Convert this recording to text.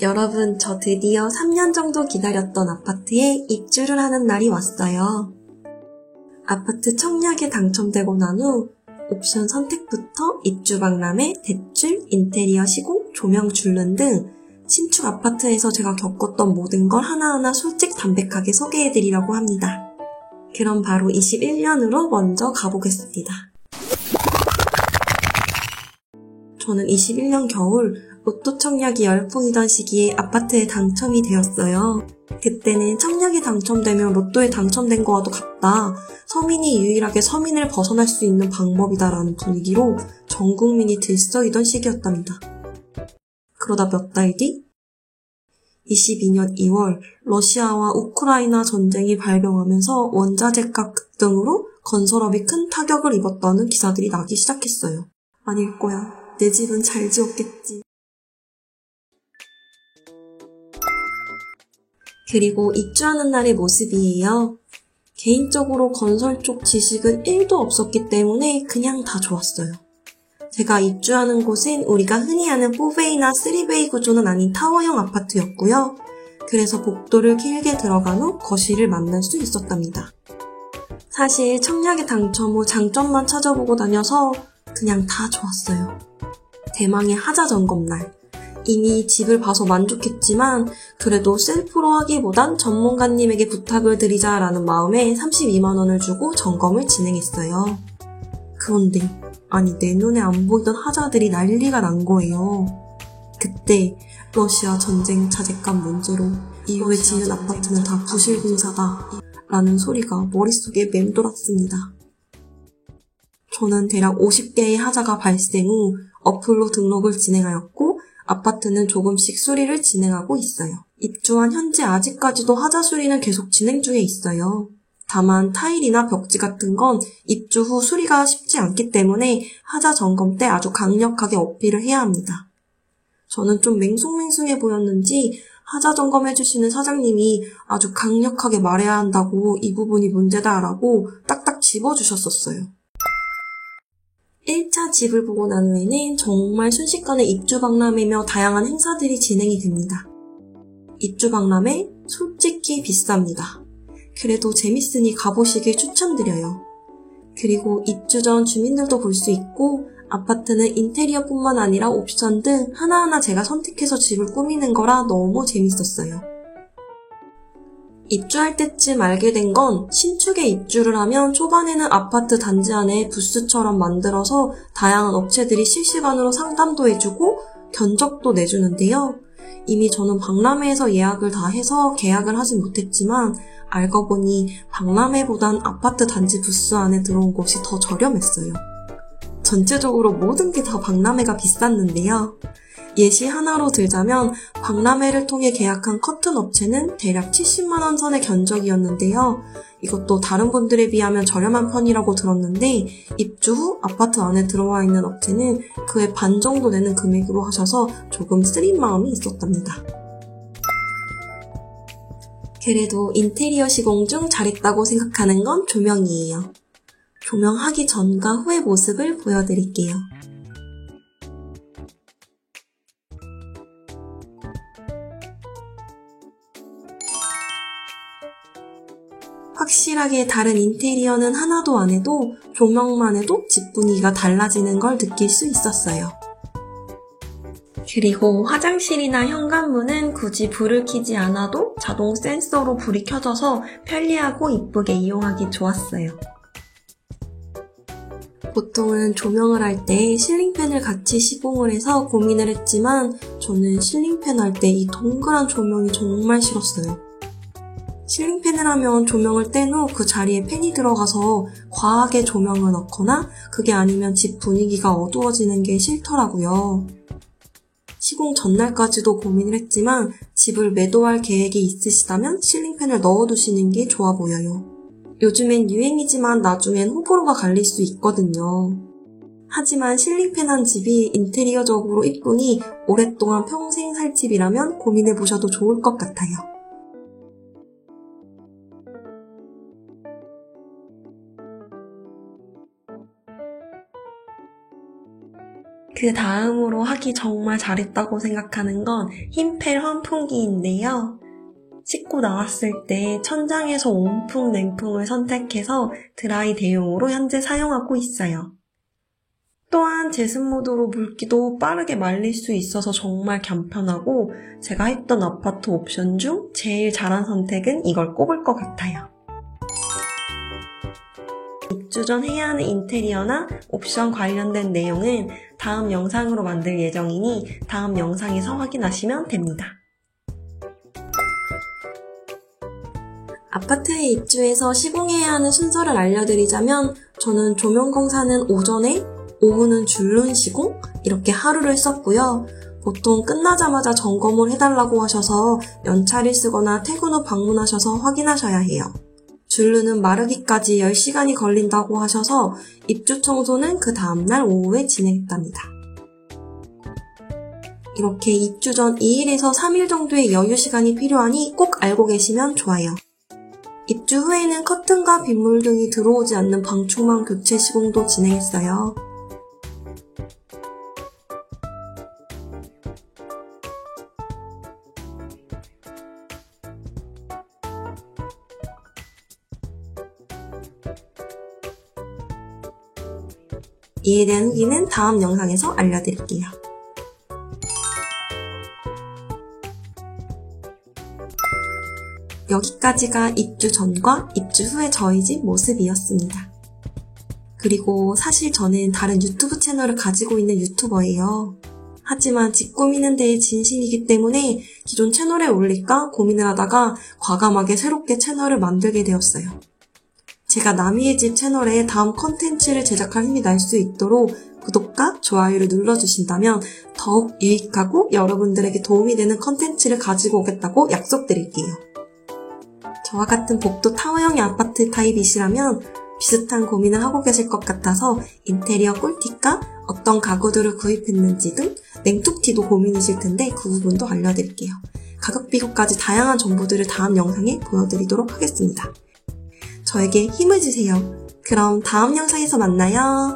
여러분, 저 드디어 3년 정도 기다렸던 아파트에 입주를 하는 날이 왔어요. 아파트 청약에 당첨되고 난 후 옵션 선택부터 입주 박람회, 대출, 인테리어 시공, 조명 줄눈 등 신축 아파트에서 제가 겪었던 모든 걸 하나하나 솔직담백하게 소개해드리려고 합니다. 그럼 바로 21년으로 먼저 가보겠습니다. 저는 21년 겨울 로또 청약이 열풍이던 시기에 아파트에 당첨이 되었어요. 그때는 청약에 당첨되면 로또에 당첨된 거와도 같다. 서민이 유일하게 서민을 벗어날 수 있는 방법이다라는 분위기로 전 국민이 들썩이던 시기였답니다. 그러다 몇 달 뒤? 22년 2월 러시아와 우크라이나 전쟁이 발병하면서 원자재값 급등으로 건설업이 큰 타격을 입었다는 기사들이 나기 시작했어요. 아닐 거야. 내 집은 잘 지었겠지. 그리고 입주하는 날의 모습이에요. 개인적으로 건설 쪽 지식은 1도 없었기 때문에 그냥 다 좋았어요. 제가 입주하는 곳은 우리가 흔히 아는 4베이나 3베이 구조는 아닌 타워형 아파트였고요. 그래서 복도를 길게 들어간 후 거실을 만날 수 있었답니다. 사실 청약에 당첨 후 장점만 찾아보고 다녀서 그냥 다 좋았어요. 대망의 하자 점검날. 이미 집을 봐서 만족했지만 그래도 셀프로 하기보단 전문가님에게 부탁을 드리자라는 마음에 32만 원을 주고 점검을 진행했어요. 그런데 내 눈에 안 보이던 하자들이 난리가 난 거예요. 그때 러시아 전쟁 자재값 문제로 이후에 지은 아파트는 다 부실 공사다 라는 소리가 머릿속에 맴돌았습니다. 저는 대략 50개의 하자가 발생 후 어플로 등록을 진행하였고 아파트는 조금씩 수리를 진행하고 있어요. 입주한 현재 아직까지도 하자 수리는 계속 진행 중에 있어요. 다만 타일이나 벽지 같은 건 입주 후 수리가 쉽지 않기 때문에 하자 점검 때 아주 강력하게 어필을 해야 합니다. 저는 좀 맹숭맹숭해 보였는지 하자 점검해주시는 사장님이 아주 강력하게 말해야 한다고 이 부분이 문제다라고 딱딱 집어주셨었어요. 1차 집을 보고 난 후에는 정말 순식간에 입주 박람회며 다양한 행사들이 진행이 됩니다. 입주 박람회 솔직히 비쌉니다. 그래도 재밌으니 가보시길 추천드려요. 그리고 입주 전 주민들도 볼 수 있고 아파트는 인테리어뿐만 아니라 옵션 등 하나하나 제가 선택해서 집을 꾸미는 거라 너무 재밌었어요. 입주할 때쯤 알게 된 건 신축에 입주를 하면 초반에는 아파트 단지 안에 부스처럼 만들어서 다양한 업체들이 실시간으로 상담도 해주고 견적도 내주는데요. 이미 저는 박람회에서 예약을 다 해서 계약을 하진 못했지만 알고 보니 박람회보단 아파트 단지 부스 안에 들어온 곳이 더 저렴했어요. 전체적으로 모든 게 다 박람회가 비쌌는데요. 예시 하나로 들자면 박람회를 통해 계약한 커튼 업체는 대략 70만 원 선의 견적이었는데요. 이것도 다른 분들에 비하면 저렴한 편이라고 들었는데 입주 후 아파트 안에 들어와 있는 업체는 그의 반 정도 내는 금액으로 하셔서 조금 쓰린 마음이 있었답니다. 그래도 인테리어 시공 중 잘했다고 생각하는 건 조명이에요. 조명하기 전과 후의 모습을 보여드릴게요. 확실하게 다른 인테리어는 하나도 안 해도 조명만 해도 집 분위기가 달라지는 걸 느낄 수 있었어요. 그리고 화장실이나 현관문은 굳이 불을 켜지 않아도 자동 센서로 불이 켜져서 편리하고 이쁘게 이용하기 좋았어요. 보통은 조명을 할 때 실링팬을 같이 시공을 해서 고민을 했지만 저는 실링팬 할 때 이 동그란 조명이 정말 싫었어요. 실링팬을 하면 조명을 뗀 후 그 자리에 팬이 들어가서 과하게 조명을 넣거나 그게 아니면 집 분위기가 어두워지는 게 싫더라고요. 시공 전날까지도 고민을 했지만 집을 매도할 계획이 있으시다면 실링팬을 넣어두시는 게 좋아 보여요. 요즘엔 유행이지만 나중엔 호불호가 갈릴 수 있거든요. 하지만 실링팬한 집이 인테리어적으로 이쁘니 오랫동안 평생 살 집이라면 고민해보셔도 좋을 것 같아요. 그 다음으로 하기 정말 잘했다고 생각하는 건 힘펠 환풍기인데요. 씻고 나왔을 때 천장에서 온풍, 냉풍을 선택해서 드라이 대용으로 현재 사용하고 있어요. 또한 제습모드로 물기도 빠르게 말릴 수 있어서 정말 간편하고 제가 했던 아파트 옵션 중 제일 잘한 선택은 이걸 꼽을 것 같아요. 입주 전 해야 하는 인테리어나 옵션 관련된 내용은 다음 영상으로 만들 예정이니 다음 영상에서 확인하시면 됩니다. 아파트에 입주해서 시공해야 하는 순서를 알려드리자면 저는 조명 공사는 오전에, 오후는 줄눈 시공 이렇게 하루를 썼고요. 보통 끝나자마자 점검을 해달라고 하셔서 연차를 쓰거나 퇴근 후 방문하셔서 확인하셔야 해요. 줄눈은 마르기까지 10시간이 걸린다고 하셔서 입주 청소는 그 다음날 오후에 진행했답니다. 이렇게 입주 전 2일에서 3일 정도의 여유 시간이 필요하니 꼭 알고 계시면 좋아요. 입주 후에는 커튼과 빗물 등이 들어오지 않는 방충망 교체 시공도 진행했어요. 이에 대한 후기는 다음 영상에서 알려드릴게요. 여기까지가 입주 전과 입주 후의 저희 집 모습이었습니다. 그리고 사실 저는 다른 유튜브 채널을 가지고 있는 유튜버예요. 하지만 집 꾸미는 데에 진심이기 때문에 기존 채널에 올릴까 고민을 하다가 과감하게 새롭게 채널을 만들게 되었어요. 제가 나미의 집 채널에 다음 컨텐츠를 제작할 힘이 날 수 있도록 구독과 좋아요를 눌러주신다면 더욱 유익하고 여러분들에게 도움이 되는 컨텐츠를 가지고 오겠다고 약속드릴게요. 저와 같은 복도 타워형의 아파트 타입이시라면 비슷한 고민을 하고 계실 것 같아서 인테리어 꿀팁과 어떤 가구들을 구입했는지 등 냉툭티도 고민이실 텐데 그 부분도 알려드릴게요. 가격 비교까지 다양한 정보들을 다음 영상에 보여드리도록 하겠습니다. 저에게 힘을 주세요. 그럼 다음 영상에서 만나요.